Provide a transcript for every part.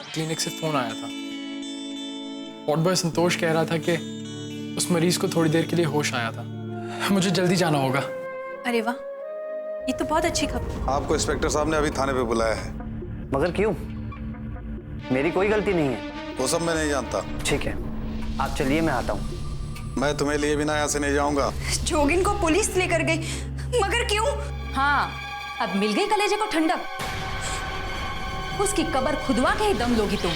Clinic से phone आया था। वार्ड बॉय संतोष कह रहा था कि उस मरीज को थोड़ी देर के लिए होश आया था। मुझे जल्दी जाना होगा। अरे वाह, ये तो बहुत अच्छी खबर। आपको इंस्पेक्टर साहब ने अभी थाने पे बुलाया है। मगर क्यों? मेरी कोई गलती नहीं है। वो सब मैं नहीं जानता। ठीक है, आप चलिए, मैं आता हूँ। मैं तुम्हें लिए बिना यहाँ से नहीं जाऊंगा। जोगिन को पुलिस लेकर गई, मगर क्यों? हाँ, अब मिल गई कलेजे को ठंडक। उसकी कब्र खुदवा के ही दम लोगी तुम।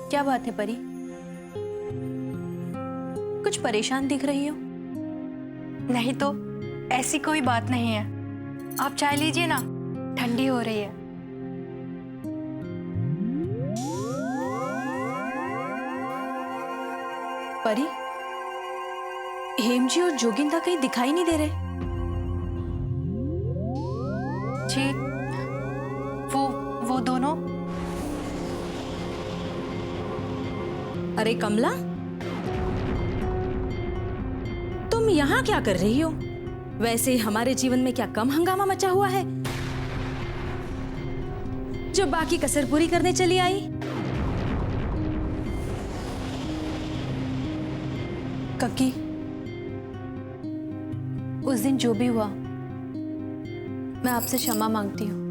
क्या बात है परी, कुछ परेशान दिख रही हो? नहीं तो ऐसी कोई बात नहीं है। आप चाय लीजिए ना, ठंडी हो रही है। परी, हेम जी और जोगिंदा कहीं दिखाई नहीं दे रहे। जी, वो दोनों। अरे कमला, तुम यहाँ क्या कर रही हो? वैसे हमारे जीवन में क्या कम हंगामा मचा हुआ है जो बाकी कसर पूरी करने चली आई? कक्की, उस दिन जो भी हुआ, मैं आपसे क्षमा मांगती हूँ।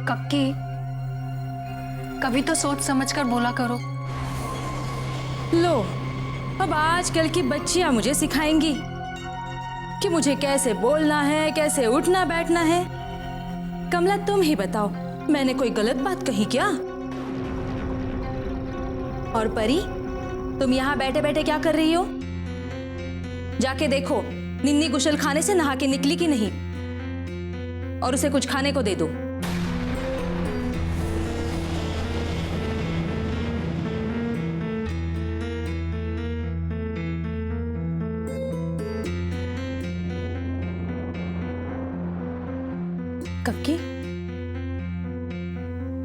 कक्की, कभी तो सोच समझकर बोला करो। लो, अब आजकल की बच्चियां मुझे सिखाएंगी कि मुझे कैसे बोलना है, कैसे उठना बैठना है। कमला, तुम ही बताओ, मैंने कोई गलत बात कही क्या? और परी, तुम यहाँ बैठे बैठे क्या कर रही हो? जाके देखो निन्नी गुसल खाने से नहा के निकली कि नहीं, और उसे कुछ खाने को दे दो। कक्की,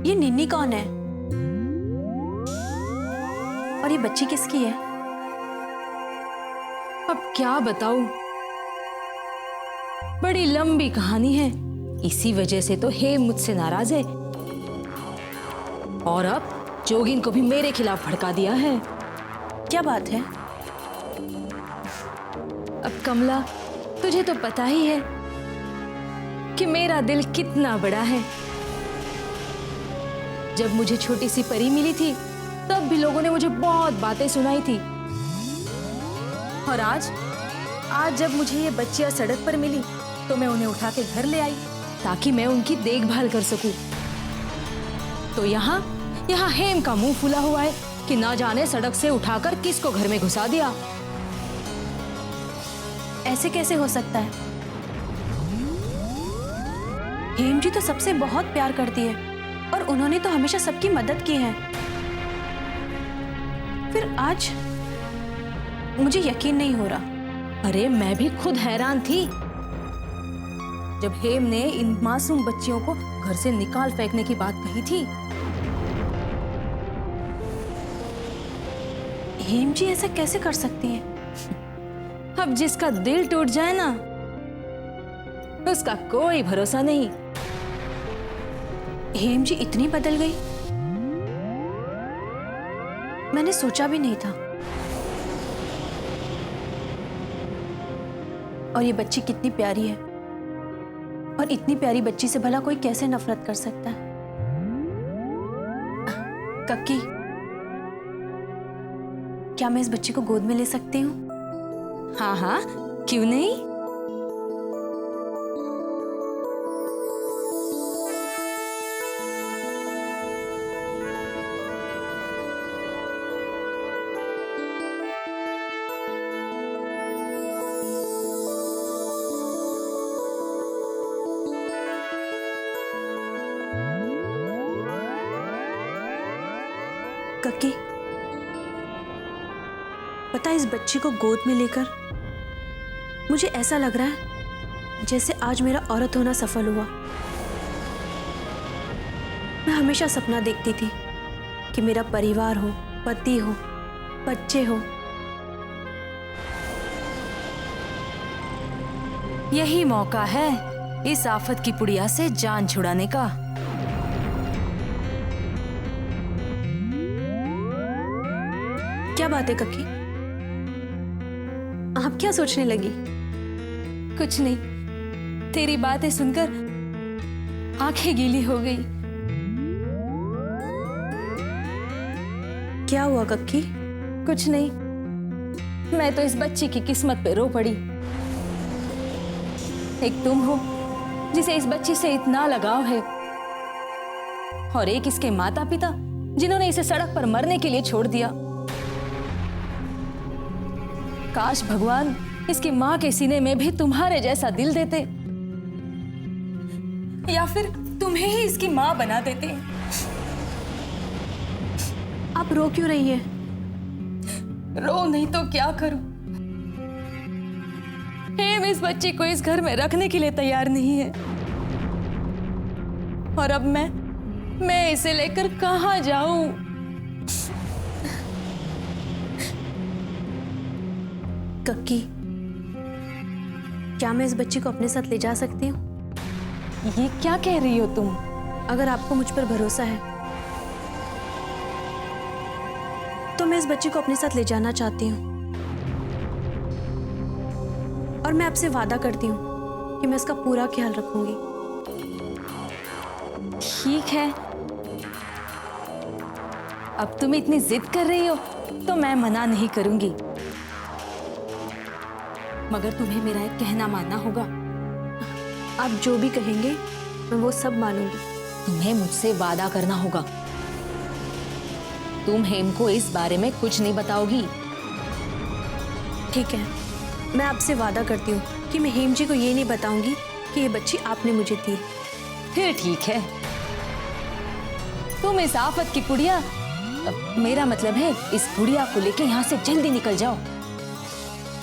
ये निन्नी कौन है? और ये बच्ची किसकी है? अब क्या बताऊं, बड़ी लंबी कहानी है। इसी वजह से तो हेम मुझसे नाराज है, और अब जोगिन को भी मेरे खिलाफ भड़का दिया है। क्या बात है? अब कमला, तुझे तो पता ही है कि मेरा दिल कितना बड़ा है। जब मुझे छोटी सी परी मिली थी, तब भी लोगों ने मुझे बहुत बातें सुनाई थी, और आज जब मुझे ये बच्चियां सड़क पर मिली, तो मैं उन्हें उठा के घर ले आई ताकि मैं उनकी देखभाल कर सकूं। तो यहाँ हेम का मुंह फूला हुआ है कि ना जाने सड़क से उठाकर किसको घर में घुसा दिया। ऐसे कैसे हो सकता है? हेम जी तो सबसे बहुत प्यार करती है, और उन्होंने तो हमेशा सबकी मदद की है। फिर आज मुझे यकीन नहीं हो रहा। अरे मैं भी खुद हैरान थी जब हेम ने इन मासूम बच्चियों को घर से निकाल फेंकने की बात कही थी। हेम जी ऐसा कैसे कर सकती हैं? अब जिसका दिल टूट जाए ना, उसका कोई भरोसा नहीं। हेम जी इतनी बदल गई, मैंने सोचा भी नहीं था। और ये बच्ची कितनी प्यारी है, और इतनी प्यारी बच्ची से भला कोई कैसे नफरत कर सकता है? कक्की, क्या मैं इस बच्ची को गोद में ले सकती हूँ? हाँ हाँ, क्यों नहीं। कक्की, पता है, इस बच्ची को गोद में लेकर मुझे ऐसा लग रहा है जैसे आज मेरा औरत होना सफल हुआ। मैं हमेशा सपना देखती थी कि मेरा परिवार हो, पति हो, बच्चे हो। यही मौका है इस आफत की पुड़िया से जान छुड़ाने का। क्या बात है कक्की? आप क्या सोचने लगी? कुछ नहीं, तेरी बातें सुनकर आंखें गीली हो गई। क्या हुआ कक्की? कुछ नहीं, मैं तो इस बच्ची की किस्मत पे रो पड़ी। एक तुम हो जिसे इस बच्ची से इतना लगाव है, और एक इसके माता पिता जिन्होंने इसे सड़क पर मरने के लिए छोड़ दिया। काश भगवान इसकी मां के सीने में भी तुम्हारे जैसा दिल देते, या फिर तुम्हें ही इसकी मां बना देते। आप रो क्यों रही है? रो नहीं तो क्या करूं? हेम इस बच्ची को इस घर में रखने के लिए तैयार नहीं है, और अब मैं इसे लेकर कहां जाऊं? कक्की, क्या मैं इस बच्ची को अपने साथ ले जा सकती हूँ? ये क्या कह रही हो तुम? अगर आपको मुझ पर भरोसा है तो मैं इस बच्ची को अपने साथ ले जाना चाहती हूँ, और मैं आपसे वादा करती हूँ कि मैं इसका पूरा ख्याल रखूंगी। ठीक है, अब तुम इतनी जिद कर रही हो तो मैं मना नहीं करूंगी, मगर तुम्हें मेरा एक कहना मानना होगा। आप जो भी कहेंगे मैं वो सब मानूंगी। तुम्हें मुझसे वादा करना होगा। तुम हेम को इस बारे में कुछ नहीं बताओगी। ठीक है, मैं आपसे वादा करती हूँ कि मैं हेम जी को ये नहीं बताऊंगी कि ये बच्ची आपने मुझे दी। फिर ठीक है, तुम इस आफत की पुड़िया, मेरा मतलब है इस पुड़िया को लेके यहाँ से जल्दी निकल जाओ।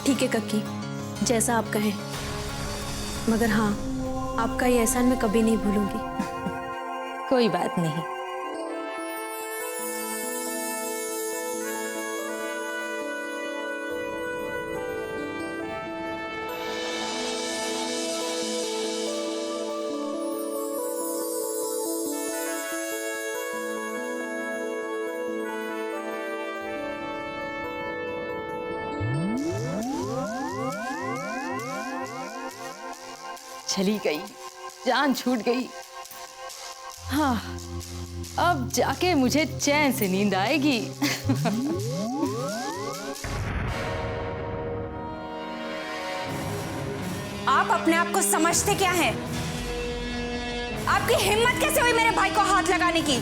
ठीक है कक्की, जैसा आप कहें, मगर हाँ, आपका ये एहसान मैं कभी नहीं भूलूंगी। कोई बात नहीं। चली गई, जान छूट गई। हाँ, अब जाके मुझे चैन से नींद आएगी। आप अपने आप को समझते क्या हैं? आपकी हिम्मत कैसे हुई मेरे भाई को हाथ लगाने की?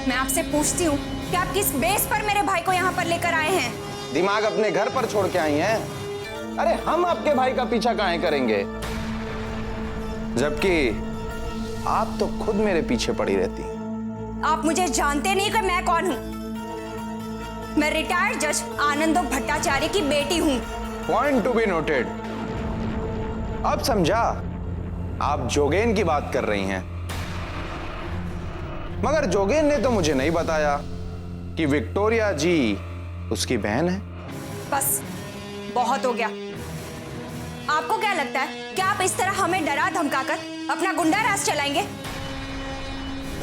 मैं आपसे पूछती हूँ कि आप किस बेस पर मेरे भाई को यहाँ पर लेकर आए हैं? दिमाग अपने घर पर छोड़ के आई हैं। अरे हम आपके भाई का पीछा काहे करेंगे, जबकि आप तो खुद मेरे पीछे पड़ी रहती। आप मुझे जानते नहीं कि मैं कौन हूँ। मैं रिटायर्ड जज आनंदो भट्टाचार्य की बेटी हूँ। Point to be noted. अब समझा, आप जोगेन की बात कर रही हैं, मगर जोगेन ने तो मुझे नहीं बताया कि विक्टोरिया जी उसकी बहन है। बस बहुत हो गया। आपको क्या लगता है कि आप इस तरह हमें डरा धमकाकर अपना गुंडा राज चलाएंगे?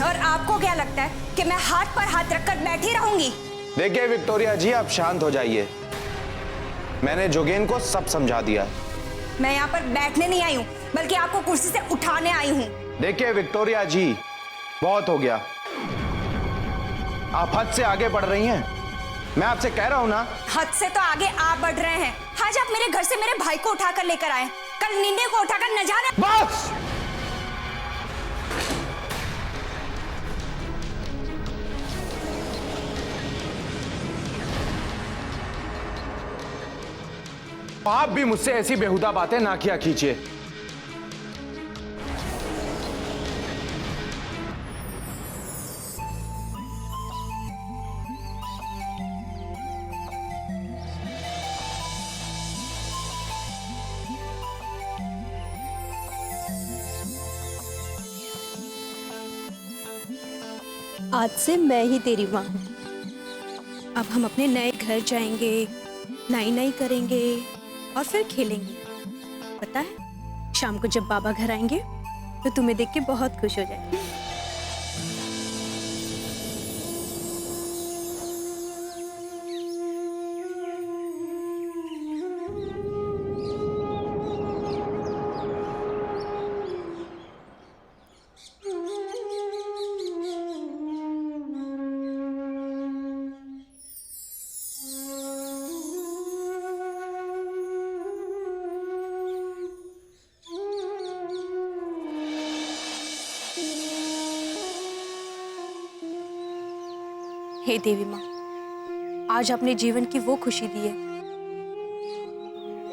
और आपको क्या लगता है कि मैं हाथ पर हाथ रखकर बैठी रहूंगी? देखिए विक्टोरिया जी, आप शांत हो जाइए। मैंने जोगेन को सब समझा दिया। मैं यहाँ पर बैठने नहीं आई हूँ, बल्कि आपको कुर्सी से उठाने आई हूँ। देखिए विक्टोरिया जी, बहुत हो गया। आप हद से आगे बढ़ रही हैं। मैं आपसे कह रहा हूं ना। हद से तो आगे आप बढ़ रहे हैं। आज आप मेरे घर से मेरे भाई को उठाकर लेकर आए, कल निन्ने को उठाकर न जाने। बस! आप भी मुझसे ऐसी बेहुदा बातें ना किया कीजिए। आज से मैं ही तेरी माँ हूँ। अब हम अपने नए घर जाएंगे, नाई नाई करेंगे और फिर खेलेंगे। पता है, शाम को जब बाबा घर आएंगे तो तुम्हें देख के बहुत खुश हो जाएंगे। हे देवी माँ, आज आपने जीवन की वो खुशी दी है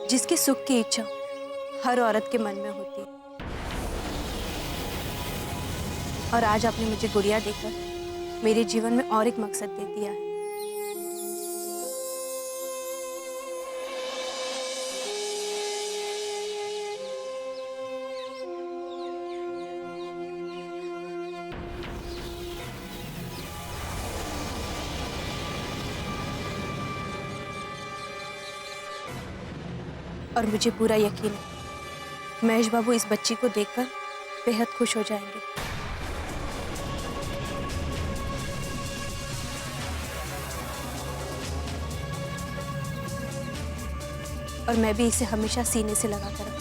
जिसके सुख की इच्छा हर औरत के मन में होती है। और आज आपने मुझे गुड़िया देकर मेरे जीवन में और एक मकसद दे दिया है। और मुझे पूरा यकीन है महेश बाबू इस बच्ची को देखकर बेहद खुश हो जाएंगे। और मैं भी इसे हमेशा सीने से लगा कर रखूंगी।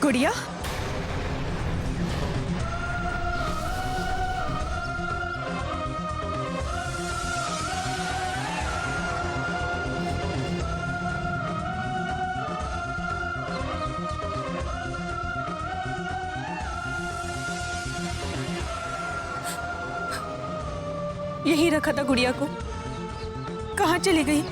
गुड़िया, यहीं रखा था गुड़िया को, कहाँ चली गई?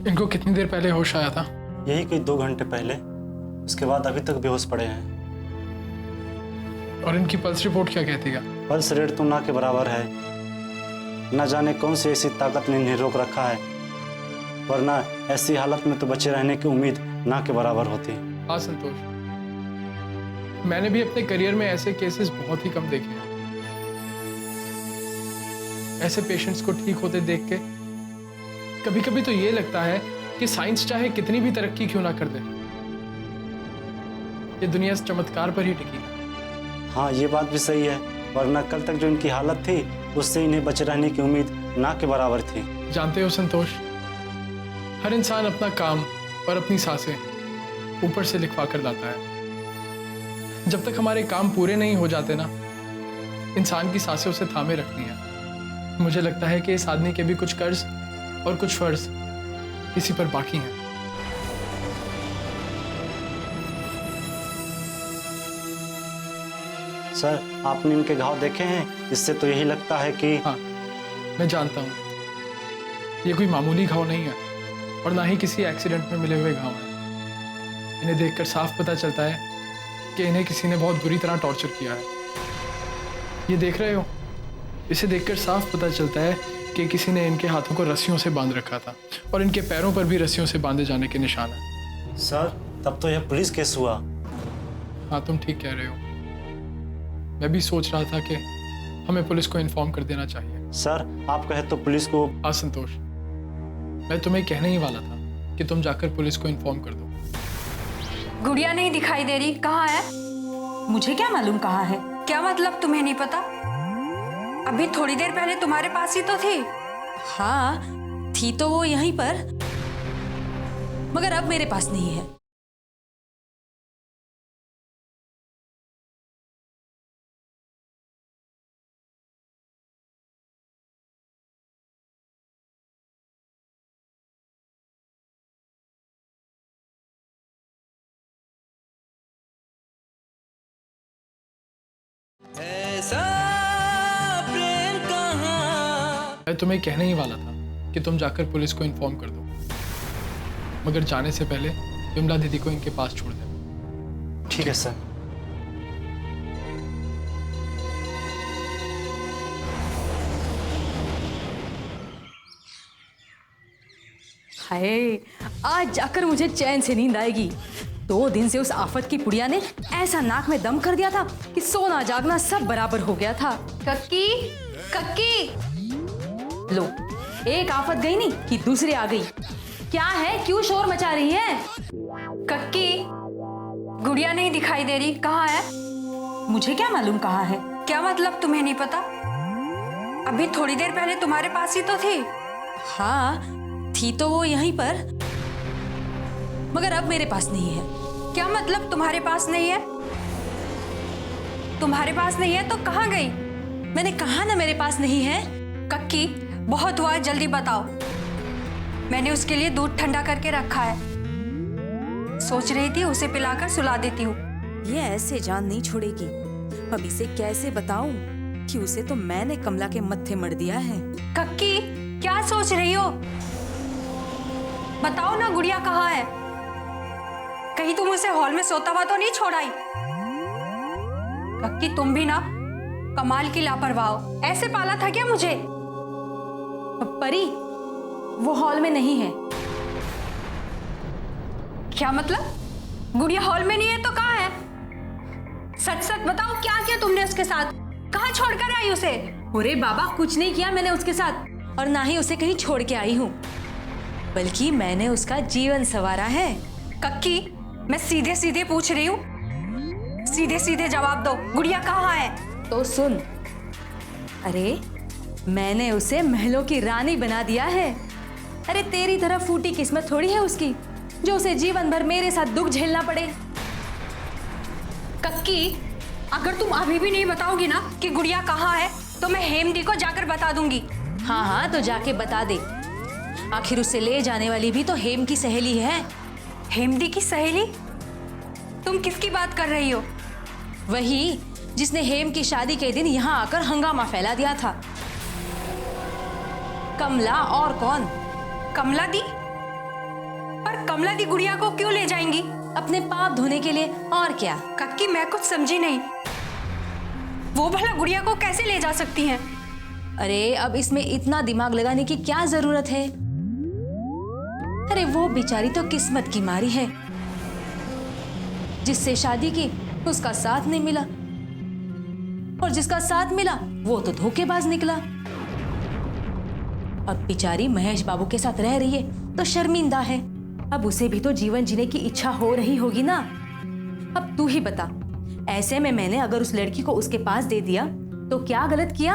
इनको कितनी देर पहले होश आया था? यही कोई 2 घंटे पहले। उसके बाद अभी तक बेहोश पड़े हैं। और इनकी पल्स रिपोर्ट क्या कहती है? पल्स रेट तो ना के बराबर है। न जाने कौन सी ऐसी ताकत ने इन्हें रोक रखा है, वरना ऐसी हालत में तो बचे रहने की उम्मीद ना के बराबर होती। हाँ संतोष, मैंने भी अपने करियर में ऐसे केसेस बहुत ही कम देखे हैं। ऐसे पेशेंट्स को ठीक होते देख के कभी कभी तो ये लगता है कि साइंस चाहे कितनी भी तरक्की क्यों ना कर दे, ये दुनिया इस चमत्कार पर ही टिकी है। हाँ, ये बात भी सही है, वरना कल तक जो इनकी हालत थी उससे इन्हें बचे रहने की उम्मीद ना के बराबर थी। जानते हो संतोष, हर इंसान अपना काम और अपनी सांसें ऊपर से लिखवा कर लाता है। जब तक हमारे काम पूरे नहीं हो जाते ना, इंसान की सांसें उसे थामे रखती हैं। मुझे लगता है कि इस आदमी के भी कुछ कर्ज और कुछ फर्ज किसी पर बाकी हैं। सर, आपने इनके घाव देखे हैं? इससे तो यही लगता है कि हाँ, मैं जानता हूँ, ये कोई मामूली घाव नहीं है और ना ही किसी एक्सीडेंट में मिले हुए घाव हैं। इन्हें देखकर साफ पता चलता है कि इन्हें किसी ने बहुत बुरी तरह टॉर्चर किया है। ये देख रहे हो, इसे देखकर साफ पता चलता है कि किसी ने इनके हाथों को रस्सियों से बांध रखा था और इनके पैरों पर भी रस्सियों से बांधे जाने के निशान हैं। सर, तब तो यह पुलिस केस हुआ। हाँ, तुम ठीक कह रहे हो। मैं भी सोच रहा था कि हमें पुलिस को इन्फॉर्म कर देना चाहिए। सर, आप कहे तो पुलिस को। हाँ संतोष, मैं तुम्हें कहने ही वाला था कि कि तुम जाकर पुलिस को इन्फॉर्म कर दो। गुड़िया नहीं दिखाई दे रही, कहाँ है? मुझे क्या मालूम कहाँ है? क्या मतलब तुम्हें नहीं पता? अभी थोड़ी देर पहले तुम्हारे पास ही तो थी। हाँ थी तो वो यहीं पर, मगर अब मेरे पास नहीं है। मैं तुम्हें कहने ही वाला था कि तुम जाकर पुलिस को इन्फॉर्म कर दो, मगर जाने से पहले विमला दीदी को इनके पास छोड़ दे। ठीक है सर। हाय, आज जाकर मुझे चैन से नींद आएगी। 2 दिन से उस आफत की पुड़िया ने ऐसा नाक में दम कर दिया था कि सोना जागना सब बराबर हो गया था। कक्की, कक्की। लो, एक आफत गई नहीं कि दूसरी आ गई। क्या है, क्यों शोर मचा रही है? कक्की, गुड़िया नहीं दिखाई दे रही, कहाँ है? मुझे क्या मालूम कहाँ है? क्या मतलब तुम्हें नहीं पता? अभी थोड़ी देर पहले तुम्हारे पास ही तो थी। हाँ थी तो वो यहीं पर, मगर अब मेरे पास नहीं है। क्या मतलब तुम्हारे पास नहीं है? तुम्हारे पास नहीं है तो कहाँ गई? मैंने कहा ना मेरे पास नहीं है। कक्की, बहुत हुआ, जल्दी बताओ। मैंने उसके लिए दूध ठंडा करके रखा है, सोच रही थी उसे पिलाकर सुला देती हूँ। ये ऐसे जान नहीं छोड़ेगी। अब इसे कैसे बताऊं कि उसे तो मैंने कमला के मत्थे मर दिया है। कक्की, क्या सोच रही हो? बताओ ना, गुड़िया कहाँ है? कहीं तुम उसे हॉल में सोता हुआ तो नहीं छोड़ाई? कक्की, तुम भी ना कमाल की लापरवाह हो। ऐसे पाला था क्या मुझे? परी, वो हॉल में नहीं है। क्या मतलब? गुड़िया हॉल में नहीं है तो कहाँ है? सच सच बताओ, क्या किया तुमने उसके साथ? कहाँ छोड़कर आई उसे? अरे बाबा, कुछ नहीं किया मैंने उसके साथ, और ना ही उसे कहीं छोड़ के आई हूँ, बल्कि मैंने उसका जीवन संवारा है। कक्की, मैं सीधे सीधे पूछ रही हूँ, सीधे सीधे जवाब दो। गुड़िया कहाँ है? तो सुन, अरे मैंने उसे महलों की रानी बना दिया है। अरे तेरी तरह फूटी किस्मत थोड़ी है उसकी, जो उसे जीवन भर मेरे साथ दुख झेलना पड़े। कक्की, अगर तुम अभी भी नहीं बताओगी ना कि गुड़िया कहाँ है, तो मैं हेमदी को जाकर बता दूंगी। हाँ हाँ, तो जाके बता दे। आखिर उसे ले जाने वाली भी तो हेम की सहेली है। हेमदी की सहेली? तुम किसकी बात कर रही हो? वही जिसने हेम की शादी के दिन यहाँ आकर हंगामा फैला दिया था। कमला, और कौन? कमला दी? पर कमला दी गुड़िया को क्यों ले जाएंगी? अपने पाप धोने के लिए, और क्या। कक्की, मैं कुछ समझी नहीं। वो भला गुड़िया को कैसे ले जा सकती हैं? अरे अब इसमें इतना दिमाग लगाने की क्या जरूरत है? अरे वो बेचारी तो किस्मत की मारी है, जिससे शादी की उसका साथ नहीं मिला, और जिसका साथ मिला वो तो धोखेबाज निकला। अब बेचारी महेश बाबू के साथ रह रही है तो शर्मिंदा है। अब उसे भी तो जीवन जीने की इच्छा हो रही होगी ना। अब तू ही बता, ऐसे में मैंने अगर उस लड़की को उसके पास दे दिया तो क्या गलत किया?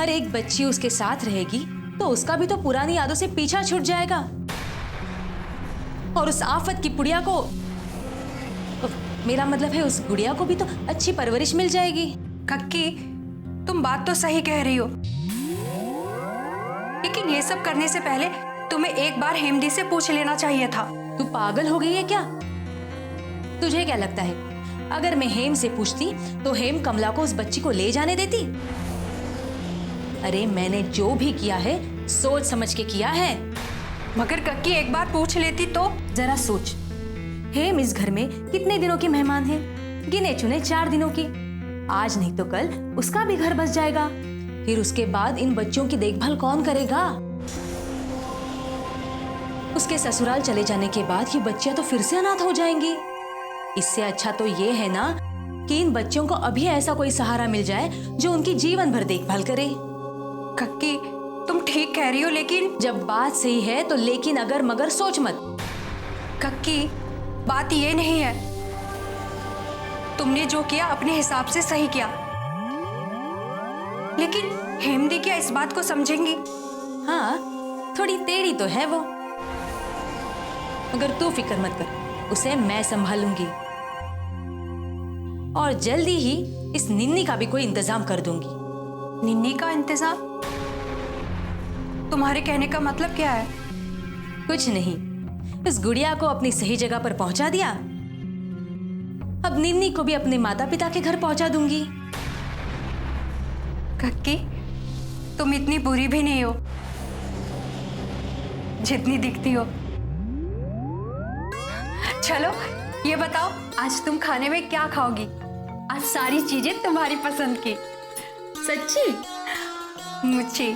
अरे एक बच्ची उसके साथ रहेगी तो उसका भी तो पुरानी यादों से पीछा छूट जाएगा, और उस आफत की पुड़िया को, मेरा मतलब है उस गुड़िया को भी तो अच्छी परवरिश मिल जाएगी। कक्की, तुम बात तो सही कह रही हो, लेकिन ये सब करने से पहले तुम्हें एक बार हेमदी से पूछ लेना चाहिए था। तू पागल हो गई है क्या? तुझे क्या लगता है, अगर मैं हेम से पूछती तो हेम कमला को उस बच्ची को ले जाने देती? अरे मैंने जो भी किया है सोच समझ के किया है। मगर कक्की, एक बार पूछ लेती तो। जरा सोच, हेम इस घर में कितने दिनों की मेहमान है? गिने चुने 4 दिनों की। आज नहीं तो कल उसका भी घर बस जाएगा। फिर उसके बाद इन बच्चों की देखभाल कौन करेगा? उसके ससुराल चले जाने के बाद ये बच्चियां तो फिर से अनाथ हो जाएंगी। इससे अच्छा तो ये है ना कि इन बच्चों को अभी ऐसा कोई सहारा मिल जाए जो उनकी जीवन भर देखभाल करे। कक्की, तुम ठीक कह रही हो, लेकिन जब बात सही है तो लेकिन अगर मगर सोच मत। कक्की, बात ये नहीं है। तुमने जो किया अपने हिसाब से सही किया, लेकिन हेमदी क्या इस बात को समझेंगी? हाँ, थोड़ी टेढ़ी तो है वो, मगर तू फिक्र मत कर, उसे मैं संभालूंगी और जल्दी ही इस निन्नी का भी कोई इंतजाम कर दूंगी। निन्नी का इंतजाम? तुम्हारे कहने का मतलब क्या है? कुछ नहीं, इस गुड़िया को अपनी सही जगह पर पहुंचा दिया, अब निन्नी को भी अपने माता पिता के घर पहुंचा दूंगी। कक्की, तुम इतनी बुरी भी नहीं हो जितनी दिखती हो। चलो ये बताओ, आज तुम खाने में क्या खाओगी? आज सारी चीजें तुम्हारी पसंद की। सच्ची? मुझे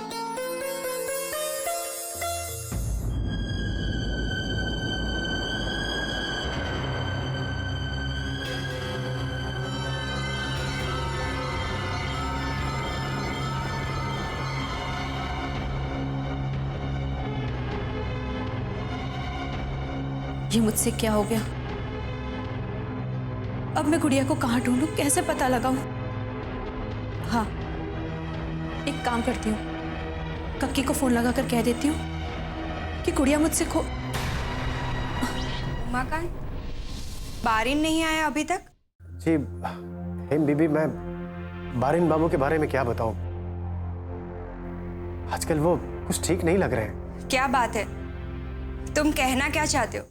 ये मुझसे क्या हो गया? अब मैं गुड़िया को कहाँ ढूंढूं, कैसे पता लगाऊं? हाँ, एक काम करती हूँ, कक्की को फोन लगाकर कह देती हूँ कि गुड़िया मुझसे खो। उमाकांत, बारिन नहीं आया अभी तक? जी हेम बीबी, मैं बारिन बाबू के बारे में क्या बताऊं, आजकल वो कुछ ठीक नहीं लग रहे हैं। क्या बात है, तुम कहना क्या चाहते हो?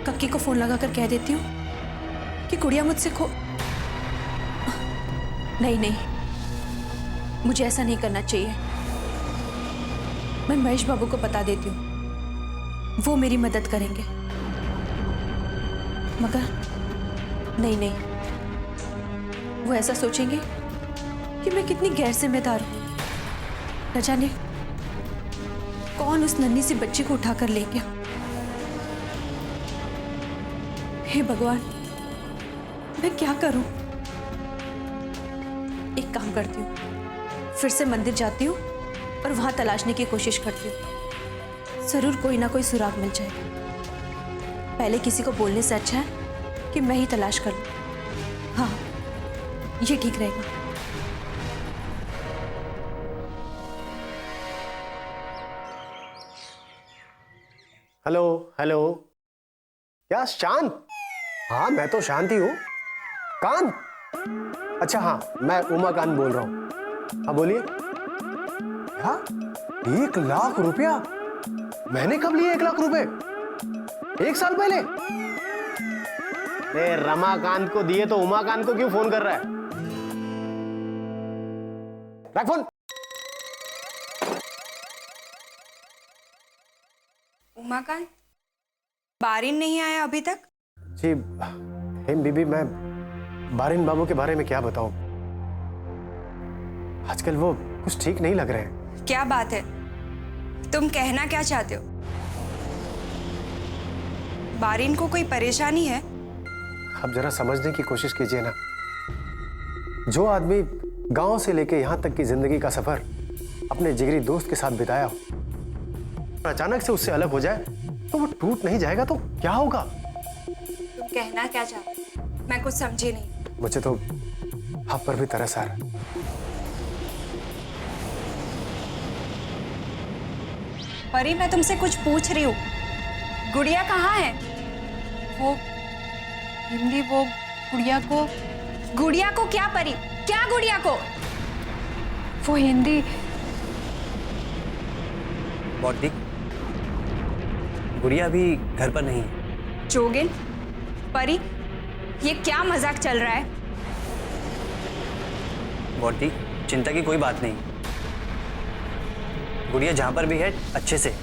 कक्की को फोन लगाकर कह देती हूँ कि गुड़िया मुझसे खो। नहीं नहीं, मुझे ऐसा नहीं करना चाहिए। मैं महेश बाबू को बता देती हूँ, वो मेरी मदद करेंगे। मगर नहीं नहीं, वो ऐसा सोचेंगे कि मैं कितनी गैर जिम्मेदार हूँ। न जाने कौन उस नन्ही सी बच्ची को उठाकर ले गया। हे भगवान, मैं क्या करूं? एक काम करती हूँ, फिर से मंदिर जाती हूँ और वहां तलाशने की कोशिश करती हूँ। जरूर कोई ना कोई सुराग मिल जाएगा। पहले किसी को बोलने से अच्छा है कि मैं ही तलाश कर लूं। हाँ, ये ठीक रहेगा। हेलो हेलो, क्या शांत? हाँ, मैं तो शांत ही हूँ। कांत? अच्छा हाँ, मैं उमाकांत बोल रहा हूँ। हाँ बोलिए। हाँ, 1 लाख रुपया? मैंने कब लिए 1 लाख रुपए? 1 साल पहले? अरे रमाकांत को दिए तो उमाकांत को क्यों फोन कर रहा है? रख फोन। उमाकांत, बारिन नहीं आया अभी तक? जी हेम बीबी, मैं बारिन बाबू के बारे में क्या बताऊं, आजकल वो कुछ ठीक नहीं लग रहे हैं। क्या बात है, तुम कहना क्या चाहते हो? बारिन को कोई परेशानी है? आप जरा समझने की कोशिश कीजिए ना। जो आदमी गांव से लेके यहां तक की जिंदगी का सफर अपने जिगरी दोस्त के साथ बिताया हो, अचानक से उससे अलग हो जाए तो वो टूट नहीं जाएगा तो क्या होगा? तुम कहना क्या चाहते हो? मैं कुछ समझी नहीं। मुझे तो आप पर भी तरस आ रहा है। परी, मैं तुमसे कुछ पूछ रही हूँ। गुड़िया कहाँ है? वो हिंदी, वो गुड़िया को क्या परी? क्या गुड़िया को? वो हिंदी। बहुत ठीक, गुड़िया अभी घर पर नहीं है। जोगिन, परी, ये क्या मजाक चल रहा है? बहुत ठीक, चिंता की कोई बात नहीं। गुड़िया जहां पर भी है अच्छे से